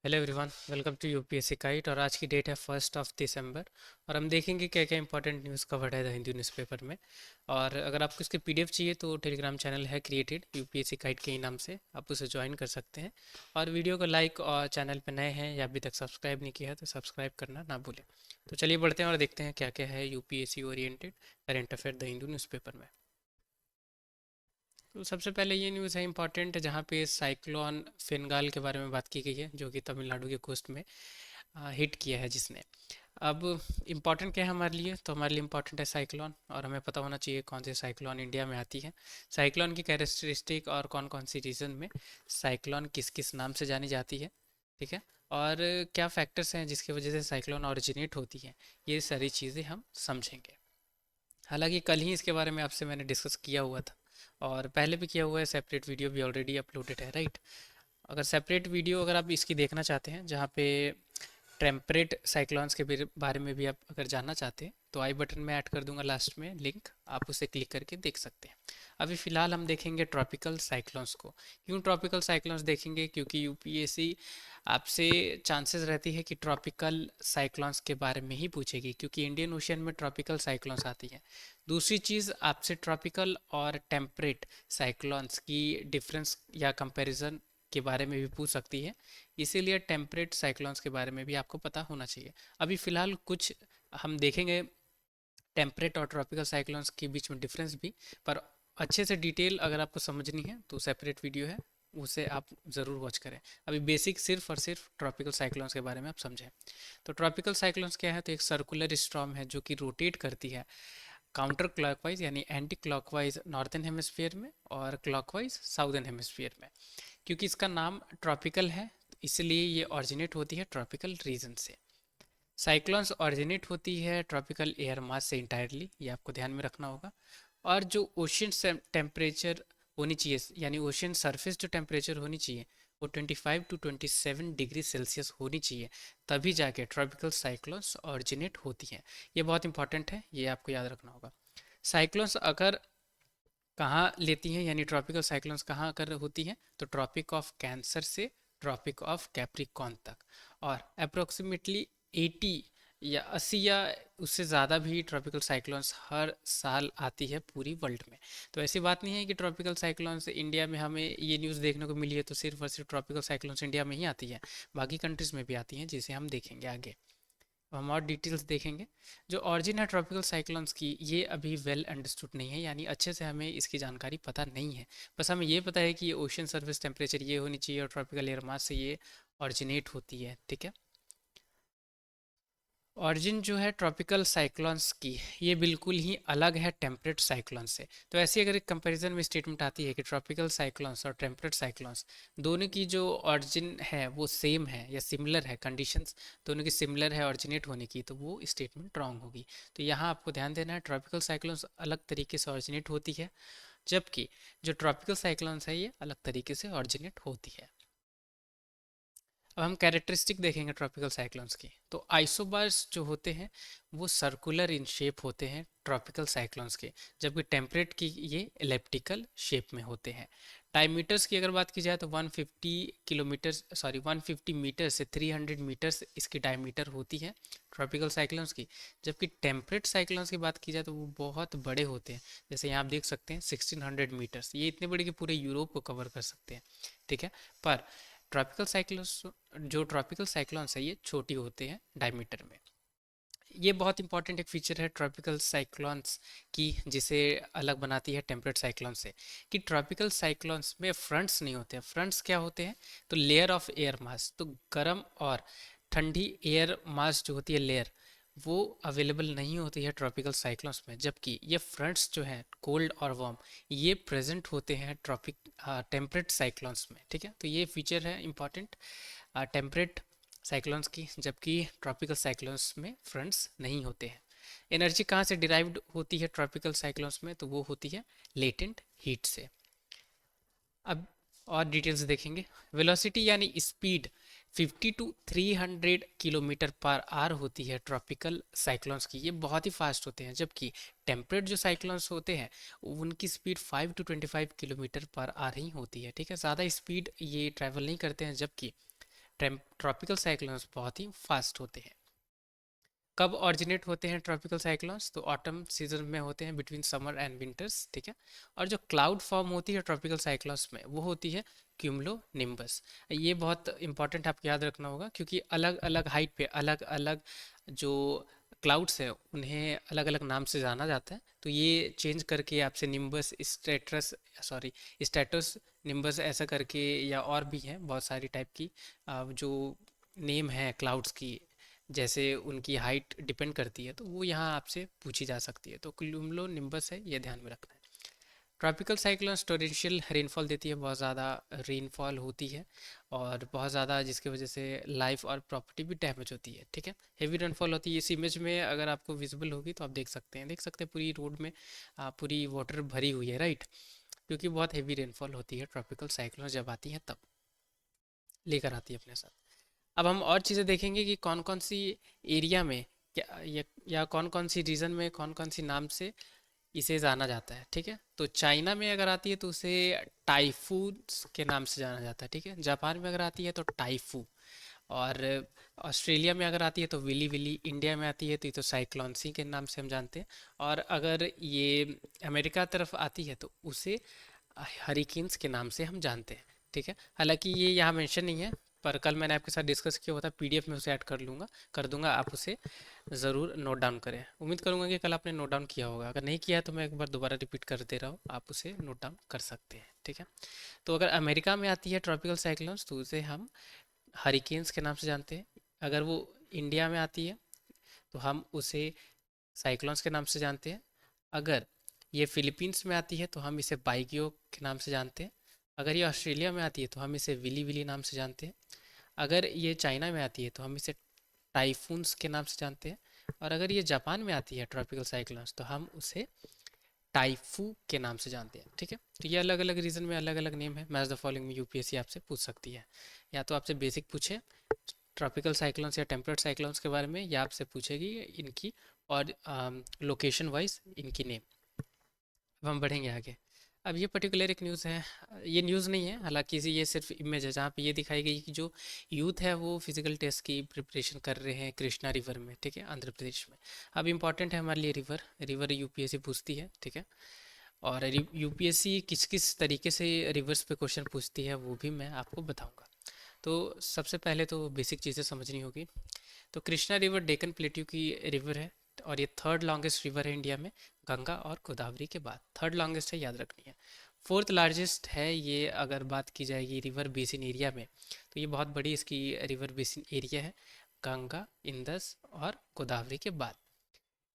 Hello everyone, welcome to UPSC kite. और आज की डेट है 1 दिसंबर और हम देखेंगे क्या क्या इंपॉर्टेंट न्यूज़ कवर्ड है द हिंदू न्यूज़पेपर में। और अगर आपको इसके पीडीएफ चाहिए तो टेलीग्राम चैनल है क्रिएटेड यूपीएससी काइट के ही नाम से, आप उसे ज्वाइन कर सकते हैं। और वीडियो को लाइक और चैनल पर नए हैं या अभी तक सब्सक्राइब नहीं किया है तो सब्सक्राइब करना ना भूलें। तो चलिए बढ़ते हैं और देखते हैं क्या क्या है UPSC oriented current affair the Hindu newspaper में। तो सबसे पहले ये न्यूज़ है इंपॉर्टेंट, जहाँ पे साइक्लोन फिनगाल के बारे में बात की गई है, जो कि तमिलनाडु के कोस्ट में हिट किया है जिसने। अब इम्पॉर्टेंट क्या है हमारे लिए, तो हमारे लिए इम्पॉर्टेंट है साइक्लोन, और हमें पता होना चाहिए कौन सी साइक्लोन इंडिया में आती है, साइक्लोन की कैरेक्टरिस्टिक और कौन कौन सी रीजन में साइक्लोन किस किस नाम से जानी जाती है। ठीक है। और क्या फैक्टर्स हैं जिसकी वजह से साइक्लोन ओरिजिनेट होती है, ये सारी चीज़ें हम समझेंगे। हालांकि कल ही इसके बारे में आपसे मैंने डिस्कस किया हुआ था, और पहले भी किया हुआ है, सेपरेट वीडियो भी ऑलरेडी अपलोडेड है, राइट। अगर सेपरेट वीडियो अगर आप इसकी देखना चाहते हैं, जहाँ पे टेम्परेट साइक्लोन्स के बारे में भी आप अगर जानना चाहते हैं, तो आई बटन में ऐड कर दूंगा लास्ट में लिंक, आप उसे क्लिक करके देख सकते हैं। अभी फ़िलहाल हम देखेंगे ट्रॉपिकल साइक्लोन्स को। क्यों ट्रॉपिकल साइक्लोन्स देखेंगे? क्योंकि यूपीएससी आपसे चांसेस रहती है कि ट्रॉपिकल साइक्लोन्स के बारे में ही पूछेगी, क्योंकि इंडियन ओशियन में ट्रॉपिकल साइक्लोन्स आती है। दूसरी चीज़, आपसे ट्रॉपिकल और टेम्परेट साइक्लोन्स की डिफरेंस या कंपैरिजन के बारे में भी पूछ सकती है। इसीलिए टेम्परेट साइक्लोन्स के बारे में भी आपको पता होना चाहिए। अभी फ़िलहाल कुछ हम देखेंगे टेम्परेट और ट्रॉपिकल साइक्लोन्स के बीच में डिफरेंस भी, पर अच्छे से डिटेल अगर आपको समझनी है तो सेपरेट वीडियो है, उसे आप ज़रूर वॉच करें। अभी बेसिक सिर्फ और सिर्फ ट्रॉपिकल साइक्लोन्स के बारे में आप समझें। तो ट्रॉपिकल साइक्लोन्स क्या है? तो एक सर्कुलर स्टॉर्म है जो कि रोटेट करती है काउंटर क्लॉकवाइज यानी एंटी क्लॉकवाइज नॉर्थन हेमिस्फीयर में और क्लॉकवाइज साउदर्न हेमिस्फीयर में। क्योंकि इसका नाम ट्रॉपिकल है, इसलिए ये ऑरिजिनेट होती है ट्रॉपिकल रीजन से। साइक्लोन्स ऑरिजिनेट होती है ट्रॉपिकल एयर मास से इंटायरली, ये आपको ध्यान में रखना होगा। और जो ओशियन टेम्परेचर होनी चाहिए, यानी ओशियन सरफेस जो टेम्परेचर होनी चाहिए, वो 25 to 27 डिग्री सेल्सियस होनी चाहिए, तभी जाके ट्रॉपिकल साइक्लोन्स ऑरिजिनेट होती हैं। ये बहुत इंपॉर्टेंट है, ये आपको याद रखना होगा। साइक्लोन्स अगर कहाँ लेती हैं, यानी ट्रॉपिकल साइक्लोन्स कहाँ अगर होती हैं, तो ट्रॉपिक ऑफ कैंसर से ट्रॉपिक ऑफ कैप्रिकॉर्न तक। और अप्रोक्सीमेटली 80 या 80 या उससे ज़्यादा भी ट्रॉपिकल साइक्लोन्स हर साल आती है पूरी वर्ल्ड में। तो ऐसी बात नहीं है कि ट्रॉपिकल साइक्लोन्स इंडिया में हमें ये न्यूज़ देखने को मिली है तो सिर्फ और सिर्फ ट्रॉपिकल साइक्लोन्स इंडिया में ही आती है, बाकी कंट्रीज़ में भी आती हैं, जिसे हम देखेंगे आगे। हम और डिटेल्स देखेंगे। जो ऑरिजिन है ट्रॉपिकल साइक्लोन्स की, ये अभी वेल अंडरस्टूड नहीं है, यानी अच्छे से हमें इसकी जानकारी पता नहीं है। बस हमें ये पता है कि ये ओशन सरफेस टेम्परेचर ये होनी चाहिए और ट्रॉपिकल एयर मास से ये ऑरिजिनेट होती है। ठीक है। ऑरिजिन जो है ट्रॉपिकल साइक्लोन्स की, ये बिल्कुल ही अलग है टेम्परेट साइक्लोन से। तो ऐसी अगर एक कंपैरिजन में स्टेटमेंट आती है कि ट्रॉपिकल साइक्लोन्स और टेम्परेट साइक्लोन्स दोनों की जो ऑरिजिन है वो सेम है या सिमिलर है, कंडीशंस दोनों की सिमिलर है ऑरिजिनेट होने की, तो वो स्टेटमेंट रॉन्ग होगी। तो यहाँ आपको ध्यान देना है, ट्रॉपिकल साइक्लोन्स अलग तरीके से ऑरिजिनेट होती है, जबकि जो ट्रॉपिकल साइक्लोन्स है ये अलग तरीके से ऑरिजिनेट होती है। अब हम कैरेक्टरिस्टिक देखेंगे ट्रॉपिकल साइक्लोन्स की। तो आइसोबार्स जो होते हैं वो सर्कुलर इन शेप होते हैं ट्रॉपिकल साइक्लोन्स के, जबकि टेम्परेट की ये एलिप्टिकल शेप में होते हैं। डायमीटर्स की अगर बात की जाए तो 150 मीटर से 300 मीटर्स इसकी डायमीटर होती है ट्रॉपिकल साइक्लोन्स की। जबकि टेम्परेट साइक्लोन्स की बात की जाए तो वो बहुत बड़े होते हैं, जैसे यहाँ आप देख सकते हैं 1600 मीटर्स, ये इतने बड़े कि पूरे यूरोप को कवर कर सकते हैं। ठीक है। पर ट्रॉपिकल साइक्लोन्स है ये छोटी होते हैं डायमीटर में। ये बहुत इंपॉर्टेंट एक फीचर है ट्रॉपिकल साइक्लोन्स की, जिसे अलग बनाती है टेम्परेट साइक्लोन से, कि ट्रॉपिकल साइक्लोन्स में फ्रंट्स नहीं होते हैं। फ्रंट्स क्या होते हैं? तो लेयर ऑफ एयर मास, तो गर्म और ठंडी एयर मास जो होती है लेयर, वो अवेलेबल नहीं होती है ट्रॉपिकल साइक्लोन्स में, जबकि ये फ्रंट्स जो हैं कोल्ड और वार्म, ये प्रेजेंट होते हैं टेम्परेट साइक्लोन्स में। ठीक है। तो ये फीचर है इंपॉर्टेंट टेम्परेट साइक्लोन्स की, जबकि ट्रॉपिकल साइक्लोन्स में फ्रंट्स नहीं होते हैं। एनर्जी कहाँ से डिराइव्ड होती है ट्रॉपिकल साइक्लोन्स में? तो वो होती है लेटेंट हीट से। अब और डिटेल्स देखेंगे। वेलोसिटी यानी speed 50 to 300 kilometre per our होती है ट्रॉपिकल साइक्लोन्स की, ये बहुत ही फास्ट होते हैं। जबकि टेम्परेट जो साइक्लोन्स होते हैं उनकी speed 5 to 25 kilometre per hour ही होती है। ठीक है। ज़्यादा स्पीड ये ट्रैवल नहीं करते हैं, जबकि ट्रॉपिकल साइक्लोन्स बहुत ही फास्ट होते हैं। कब ऑरिजिनेट होते हैं ट्रॉपिकल साइक्लोन्स? तो ऑटम सीजन में होते हैं, बिटवीन समर एंड विंटर्स, ठीक है। और जो क्लाउड फॉर्म होती है ट्रॉपिकल साइक्लोन्स में, वो होती है क्यूमुलो निम्बस। ये बहुत इंपॉर्टेंट आपको याद रखना होगा, क्योंकि अलग अलग हाइट पे अलग अलग जो क्लाउड्स हैं उन्हें अलग अलग नाम से जाना जाता है। तो ये चेंज करके आपसे nimbus, status, sorry, status, nimbus, ऐसा करके, या और भी हैं बहुत सारी टाइप की जो नेम है क्लाउड्स की, जैसे उनकी हाइट डिपेंड करती है, तो वो यहाँ आपसे पूछी जा सकती है। तो क्यूमुलो निम्बस है, ये ध्यान में रखना है। ट्रॉपिकल साइक्लोन टोरेंशियल रेनफॉल देती है, बहुत ज़्यादा रेनफॉल होती है, और बहुत ज़्यादा, जिसकी वजह से लाइफ और प्रॉपर्टी भी डैमेज होती है, ठीक है। हेवी रेनफॉल होती है। इस इमेज में अगर आपको विजिबल होगी तो आप देख सकते हैं पूरी रोड में पूरी वाटर भरी हुई है, राइट, क्योंकि बहुत हेवी रेनफॉल होती है ट्रॉपिकल साइक्लोन जब आती है, तब लेकर आती है अपने साथ। अब हम और चीज़ें देखेंगे कि कौन कौन सी एरिया में या कौन कौन सी रीजन में कौन कौन सी नाम से इसे जाना जाता है, ठीक है। तो चाइना में अगर आती है तो उसे टाइफून के नाम से जाना जाता है, ठीक है। जापान में अगर आती है तो टाइफू, और ऑस्ट्रेलिया में अगर आती है तो विली विली, इंडिया में आती है तो ये तो साइक्लोनसी के नाम से हम जानते हैं, और अगर ये अमेरिका तरफ आती है तो उसे हरिकेन्स के नाम से हम जानते हैं, ठीक है। हालांकि ये यहाँ मेंशन नहीं है, पर कल मैंने आपके साथ डिस्कस किया हुआ था, पीडीएफ में उसे ऐड कर दूंगा, आप उसे ज़रूर नोट डाउन करें। उम्मीद करूंगा कि कल आपने नोट डाउन किया होगा, अगर नहीं किया है तो मैं एक बार दोबारा रिपीट कर दे रहा हूँ, आप उसे नोट डाउन कर सकते हैं, ठीक है। तो अगर अमेरिका में आती है ट्रॉपिकल साइक्लोन्स तो उसे हम हरिकेन्स के नाम से जानते हैं। अगर वो इंडिया में आती है तो हम उसे साइक्लोन्स के नाम से जानते हैं। अगर ये फिलीपींस में आती है तो हम इसे बाइगियो के नाम से जानते हैं। अगर ये ऑस्ट्रेलिया में आती है तो हम इसे विली विली नाम से जानते हैं। अगर ये चाइना में आती है तो हम इसे टाइफून्स के नाम से जानते हैं। और अगर ये जापान में आती है ट्रॉपिकल साइक्लोन्स तो हम उसे टाइफू के नाम से जानते हैं, ठीक है। तो ये अलग अलग रीजन में अलग अलग नेम है। मैच द फॉलोइंग में यूपीएससी आपसे पूछ सकती है, या तो आपसे बेसिक पूछे ट्रॉपिकल साइक्लोन्स या टेम्परेट साइक्लोन्स के बारे में, या आपसे पूछेगी इनकी और लोकेशन वाइज इनकी नेम। अब हम बढ़ेंगे आगे। अब ये पर्टिकुलर एक न्यूज़ है, ये न्यूज़ नहीं है हालांकि, ये सिर्फ इमेज है जहाँ पे ये दिखाई गई कि जो यूथ है वो फिजिकल टेस्ट की प्रिपरेशन कर रहे हैं कृष्णा रिवर में, ठीक है, आंध्र प्रदेश में। अब इम्पॉर्टेंट है हमारे लिए रिवर, रिवर यूपीएससी पूछती है, ठीक है। और यूपीएससी किस किस तरीके से रिवर्स पे क्वेश्चन पूछती है वो भी मैं आपको बताऊंगा। तो सबसे पहले तो बेसिक चीज़ें समझनी होगी। तो कृष्णा रिवर डेक्कन प्लेट्यू की रिवर है, और ये थर्ड लॉन्गेस्ट रिवर है इंडिया में, गंगा और गोदावरी के बाद थर्ड लॉन्गेस्ट है, याद रखनी है। फोर्थ लार्जेस्ट है ये, अगर बात की जाएगी रिवर बेसिन एरिया में, तो ये बहुत बड़ी इसकी रिवर बेसिन एरिया है, गंगा, इंदस और गोदावरी के बाद।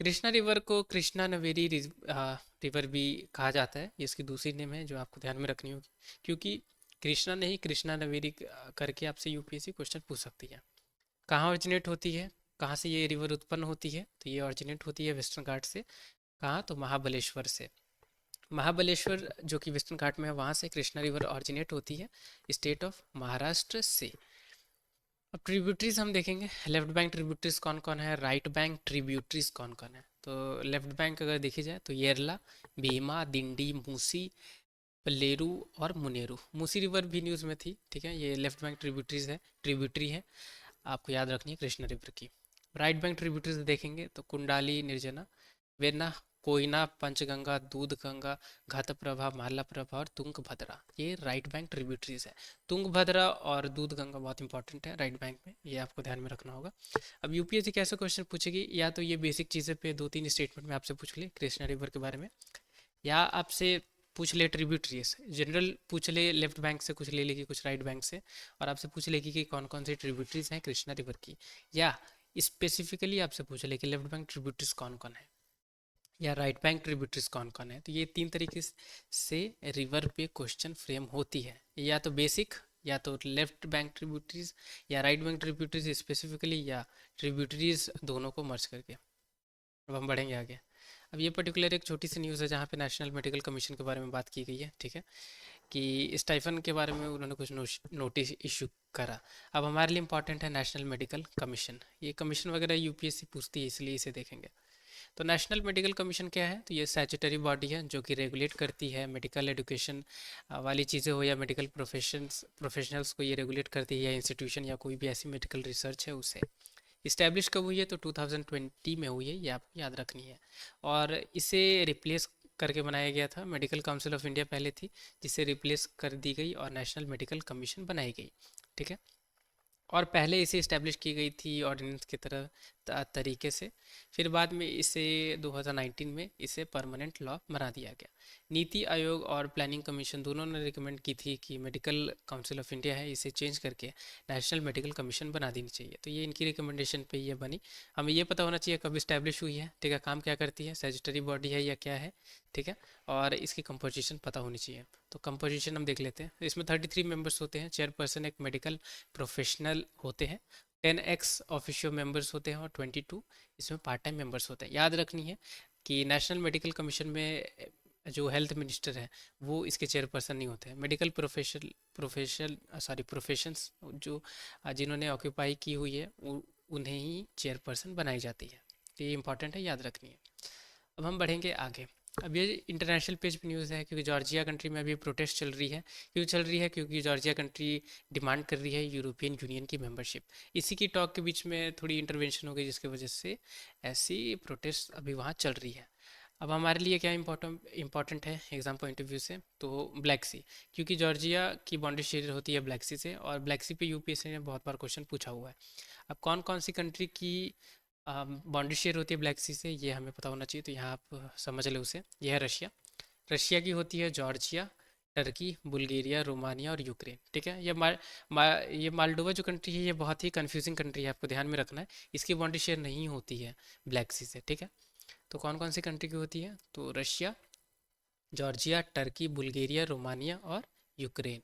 कृष्णा रिवर को कृष्णा नवेरी रिवर भी कहा जाता है, ये इसकी दूसरी नेम है जो आपको ध्यान में रखनी होगी, क्योंकि कृष्णा नहीं कृष्णा नवेरी करके आपसे यूपीएससी क्वेश्चन पूछ सकती है। कहाँ ओरिजिनेट होती है, कहाँ से ये रिवर उत्पन्न होती है? तो ये ओरिजिनेट होती है वेस्टर्न घाट से। कहाँ? तो महाबलेश्वर से। महाबलेश्वर जो कि वेस्टर्न घाट में है, वहाँ से कृष्णा रिवर ओरिजिनेट होती है, स्टेट ऑफ महाराष्ट्र से। अब ट्रिब्यूटरीज हम देखेंगे, लेफ्ट बैंक ट्रिब्यूटरीज कौन कौन है, राइट बैंक ट्रिब्यूटरीज कौन कौन है। तो लेफ्ट बैंक अगर देखी जाए तो येरला, भीमा, दिंडी, मूसी, पलेरू और मुनेरू। मूसी रिवर भी न्यूज़ में थी, ठीक है, ये लेफ्ट बैंक ट्रिब्यूटरी है, आपको याद रखनी है कृष्णा रिवर की। राइट बैंक ट्रिब्यूटरीज देखेंगे तो कुंडाली, निर्जना, वेरना, कोयना, पंचगंगा, दूधगंगा, घातप्रभा, मालाप्रभा और तुंगभद्रा, ये राइट बैंक ट्रिब्यूटरीज है। तुंगभद्रा और दूधगंगा बहुत इंपॉर्टेंट है राइट बैंक में, ये आपको ध्यान में रखना होगा। अब यूपीएससी कैसे क्वेश्चन पूछेगी, या तो ये बेसिक चीज़ें पे दो तीन स्टेटमेंट में आपसे पूछ ले कृष्णा रिवर के बारे में, या आपसे पूछ ले ट्रिब्यूटरीज, जनरल पूछ ले, लेफ्ट बैंक से कुछ ले लेगी, कुछ राइट बैंक से, और आपसे पूछ लेगी कि कौन कौन सी ट्रिब्यूटरीज हैं कृष्णा रिवर की, या स्पेसिफिकली आपसे पूछ ले कि लेफ्ट बैंक ट्रिब्यूटरीज कौन कौन है, या राइट बैंक ट्रिब्यूटरीज कौन कौन है। तो ये तीन तरीके से रिवर पे क्वेश्चन फ्रेम होती है, या तो बेसिक, या तो लेफ्ट बैंक ट्रिब्यूटरीज, या राइट बैंक ट्रिब्यूटरीज स्पेसिफिकली, या ट्रिब्यूटरीज दोनों को मर्ज करके। अब हम बढ़ेंगे आगे। अब ये पर्टिकुलर एक छोटी सी न्यूज़ है जहाँ पे नेशनल मेडिकल कमीशन के बारे में बात की गई है, ठीक है, कि स्टाइफन के बारे में उन्होंने कुछ नोटिस इशू करा। अब हमारे लिए इंपॉर्टेंट है नेशनल मेडिकल कमीशन, ये कमीशन वगैरह यूपीएससी पूछती है, इसलिए इसे देखेंगे। तो नेशनल मेडिकल कमीशन क्या है? तो ये स्टैट्यूटरी बॉडी है जो कि रेगुलेट करती है मेडिकल एजुकेशन वाली चीज़ें हो या मेडिकल प्रोफेशनल्स को ये रेगुलेट करती है, या इंस्टीट्यूशन या कोई भी ऐसी मेडिकल रिसर्च है उसे। इस्टेब्लिश कब हुई है? तो 2020 में हुई है, ये आपको याद रखनी है। और इसे रिप्लेस करके बनाया गया था, मेडिकल काउंसिल ऑफ इंडिया पहले थी, जिसे रिप्लेस कर दी गई और नेशनल मेडिकल कमीशन बनाई गई। ठीक है। और पहले इसे इस्टेब्लिश की गई थी ऑर्डिनेंस की तरह तरीके से, फिर बाद में इसे 2019 में इसे परमानेंट लॉ बना दिया गया। नीति आयोग और प्लानिंग कमीशन दोनों ने रिकमेंड की थी कि मेडिकल काउंसिल ऑफ इंडिया है, इसे चेंज करके नेशनल मेडिकल कमीशन बना देनी चाहिए। तो ये इनकी रिकमेंडेशन पे ये बनी। हमें ये पता होना चाहिए कब इस्टेब्लिश हुई है, ठीक है, काम क्या करती है, स्टैट्यूटरी बॉडी है या क्या है, ठीक है, और इसकी कंपोजिशन पता होनी चाहिए। तो कंपोजिशन हम देख लेते हैं। तो इसमें 33 मेंबर्स होते हैं। चेयरपर्सन एक मेडिकल प्रोफेशनल होते हैं, 10 ऑफिशियल मेंबर्स होते हैं और 22 इसमें पार्ट टाइम मेंबर्स होते हैं। याद रखनी है कि नेशनल मेडिकल कमीशन में जो हेल्थ मिनिस्टर है वो इसके चेयरपर्सन नहीं होते हैं। मेडिकल प्रोफेशंस जो जिन्होंने ऑक्यूपाई की हुई है उन्हें ही चेयरपर्सन बनाई जाती है। तो ये इंपॉर्टेंट है, याद रखनी है। अब हम बढ़ेंगे आगे। अब ये इंटरनेशनल पेज पे न्यूज़ है क्योंकि जॉर्जिया कंट्री में अभी प्रोटेस्ट चल रही है। क्यों चल रही है? क्योंकि जॉर्जिया कंट्री डिमांड कर रही है यूरोपियन यूनियन की मेंबरशिप। इसी की टॉक के बीच में थोड़ी इंटरवेंशन हो गई जिसकी वजह से ऐसी प्रोटेस्ट अभी वहाँ चल रही है। अब हमारे लिए क्या इम्पोर्टेंट है एग्जाम पॉइंट ऑफ व्यू से? तो ब्लैक सी, क्योंकि जॉर्जिया की बाउंड्री शेयर होती है ब्लैक सी से, और ब्लैक सी पे यूपीएससी ने बहुत बार क्वेश्चन पूछा हुआ है। अब कौन कौन सी कंट्री की बाउंड्री शेयर होती है ब्लैक सी से, ये हमें पता होना चाहिए। तो यहाँ आप समझ ले उसे। यह है रशिया। रशिया की होती है जॉर्जिया, टर्की, बुल्गारिया, रोमानिया और यूक्रेन। ठीक है। ये मालडोवा जो कंट्री है ये बहुत ही कंफ्यूजिंग कंट्री है, आपको ध्यान में रखना है। इसकी बाउंड्री शेयर नहीं होती है ब्लैक सी से। ठीक है। तो कौन कौन सी कंट्री की होती है? तो Russia, Georgia, Turkey, Bulgaria, Romania और यूक्रेन।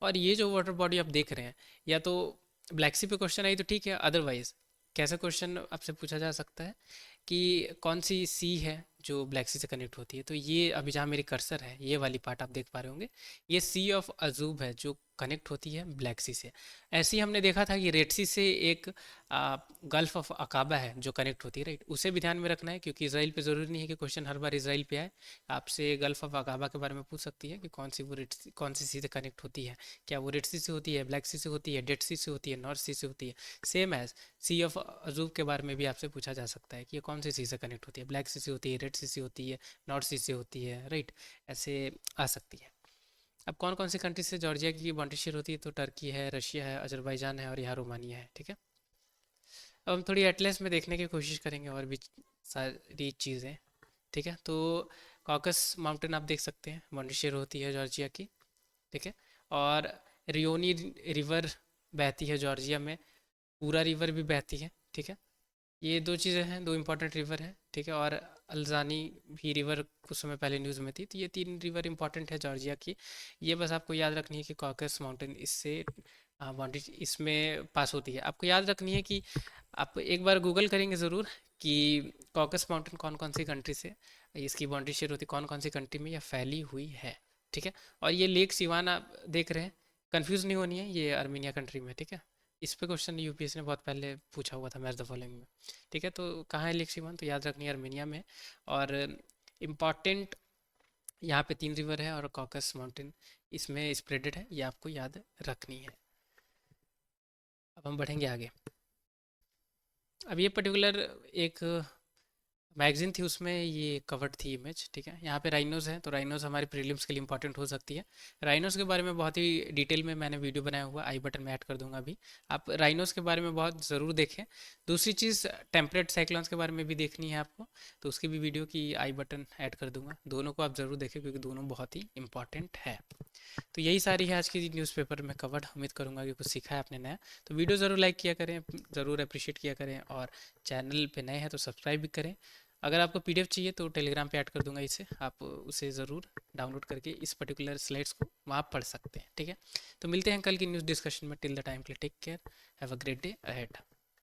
और ये जो वाटर बॉडी आप देख रहे हैं, या तो ब्लैक सी पे क्वेश्चन आई तो ठीक है, अदरवाइज कैसा क्वेश्चन आपसे पूछा जा सकता है कि कौन सी सी है जो ब्लैक सी से कनेक्ट होती है। तो ये अभी जहाँ मेरी कर्सर है ये वाली पार्ट आप देख पा रहे होंगे, ये सी ऑफ अजूब है जो कनेक्ट होती है ब्लैक सी से। ऐसे ही हमने देखा था कि रेड सी से एक गल्फ ऑफ अकाबा है जो कनेक्ट होती है, राइट। उसे भी ध्यान में रखना है क्योंकि इसराइल पे ज़रूरी नहीं है कि क्वेश्चन हर बार इसराइल पे आए। आपसे गल्फ ऑफ अकाबा के बारे में पूछ सकती है कि कौन सी वो कौन सी सी से कनेक्ट होती है। क्या वो रेड सी से होती है, ब्लैक सी से होती है, डेड सी से होती है, नॉर्थ सी से होती है। सेम एज सी ऑफ अजूब के बारे में भी आपसे पूछा जा सकता है कि ये कौन सी सी से कनेक्ट होती है, ब्लैक सी से होती है, रेड सी से होती है, नॉर्थ सी से होती है, राइट। ऐसे आ सकती है। अब कौन कौन सी कंट्री से जॉर्जिया की बाउंड्री शेयर होती है? तो टर्की है, रशिया है, अजरबैजान है और यहाँ रोमानिया है। ठीक है। अब हम थोड़ी एटलस में देखने की कोशिश करेंगे और भी सारी चीज़ें। ठीक है। तो कॉकस माउंटेन आप देख सकते हैं, बाउंड्री शेयर होती है जॉर्जिया की। ठीक है। और रियोनी रिवर बहती है जॉर्जिया में, पूरा रिवर भी बहती है। ठीक है। ये दो चीज़ें हैं, दो इंपॉर्टेंट रिवर हैं। ठीक है। और अल्जानी भी रिवर कुछ समय पहले न्यूज़ में थी। तो ये तीन रिवर इंपॉर्टेंट है जॉर्जिया की। ये बस आपको याद रखनी है कि कॉकस माउंटेन इससे बाउंड्री इसमें पास होती है। आपको याद रखनी है कि आप एक बार गूगल करेंगे ज़रूर कि कॉकस माउंटेन कौन कौन सी कंट्री से इसकी बाउंड्री शेयर होती है, कौन कौन सी कंट्री में यह फैली हुई है। ठीक है। और ये लेक सिवान आप देख रहे हैं, कंफ्यूज नहीं होनी है, ये आर्मीनिया कंट्री में। ठीक है। इस पे क्वेश्चन यूपीएससी ने बहुत पहले पूछा हुआ था मैच द फॉलोइंग में। ठीक है। तो कहाँ है लेक सिवान? तो याद रखनी है आर्मीनिया में। और इम्पॉर्टेंट यहाँ पे तीन रिवर है और कॉकस माउंटेन इसमें स्प्रेडेड है, ये आपको याद रखनी है। अब हम बढ़ेंगे आगे। अब ये पर्टिकुलर एक मैगजीन थी, उसमें ये कवर्ड थी इमेज। ठीक है। यहाँ पे राइनोज हैं, तो राइनोज हमारे प्रीलिम्स के लिए इंपॉर्टेंट हो सकती है। राइनोज के बारे में बहुत ही डिटेल में मैंने वीडियो बनाया हुआ, आई बटन में ऐड कर दूंगा अभी। आप राइनोज के बारे में बहुत ज़रूर देखें। दूसरी चीज़ टेम्परेट साइक्लोन्स के बारे में भी देखनी है आपको, तो उसकी भी वीडियो की आई बटन ऐड कर दूंगा। दोनों को आप ज़रूर देखें क्योंकि दोनों बहुत ही इंपॉर्टेंट है। तो यही सारी है आज की न्यूज़पेपर में कवर्ड। उम्मीद करूंगा कि कुछ सीखा है आपने नया। तो वीडियो ज़रूर लाइक किया करें, ज़रूर अप्रिशिएट किया करें, और चैनल पे नए हैं तो सब्सक्राइब भी करें। अगर आपको पीडीएफ चाहिए तो टेलीग्राम पे ऐड कर दूंगा इसे, आप उसे ज़रूर डाउनलोड करके इस पर्टिकुलर स्लाइड्स को वहाँ पढ़ सकते हैं। ठीक है। तो मिलते हैं कल की न्यूज़ डिस्कशन में। टिल द टाइम के लिए take care, have a great day ahead.